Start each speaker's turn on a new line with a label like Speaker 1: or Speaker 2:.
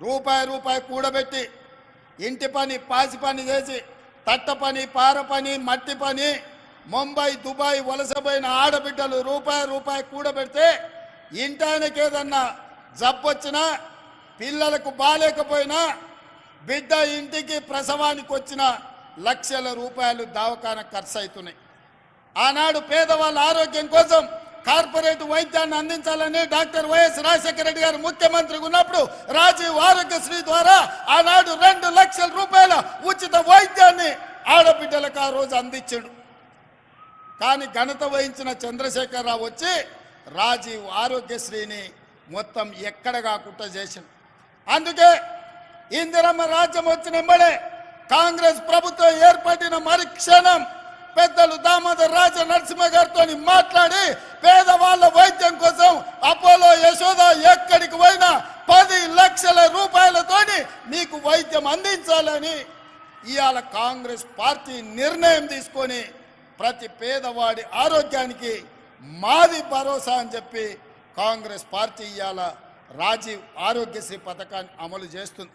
Speaker 1: రూపాయి రూపాయి కూడబెట్టి ఇంటి పని పాసి పని చేసి తట్ట పని పార పని మట్టి పని ముంబై దుబాయ్ వలసపోయిన ఆడబిడ్డలు రూపాయి రూపాయి కూడబెడితే ఇంటానికి ఏదన్నా జబ్బొచ్చినా పిల్లలకు బాలేకపోయినా బిడ్డ ఇంటికి ప్రసవానికి వచ్చిన లక్షల రూపాయలు దవాఖాన ఖర్చు అవుతున్నాయి. ఆనాడు పేదవాళ్ళ ఆరోగ్యం కోసం కార్పొరేట్ వైద్యాన్ని అందించాలని డాక్టర్ వైఎస్ రాజశేఖర రెడ్డి గారు ముఖ్యమంత్రిగా ఉన్నప్పుడు రాజీవ్ ఆరోగ్యశ్రీ ద్వారా ఆనాడు 2 లక్షల రూపాయల ఉచిత వైద్యాన్ని ఆడబిడ్డలకు ఆ రోజు అందించాడు. కానీ ఘనత వహించిన చంద్రశేఖరరావు వచ్చి రాజీవ్ ఆరోగ్యశ్రీని మొత్తం ఎక్కడ కాకుండా చేసిండు. అందుకే ఇందిరమ్మ రాజ్యం వచ్చిన వెంబడే కాంగ్రెస్ ప్రభుత్వం ఏర్పడిన మరుక్షణం పెద్దలు దామోదర్ రాజ నరసింహ గారితో మాట్లాడి పేదవాళ్ళ వైద్యం కోసం అపోలో యశోద ఎక్కడికి పోయినా 10 లక్షల రూపాయలతోని మీకు వైద్యం అందించాలని ఇవాళ కాంగ్రెస్ పార్టీ నిర్ణయం తీసుకొని ప్రతి పేదవాడి ఆరోగ్యానికి మాది భరోసా అని చెప్పి కాంగ్రెస్ పార్టీ ఇవాళ రాజీవ్ ఆరోగ్యశ్రీ పథకాన్ని అమలు చేస్తుంది.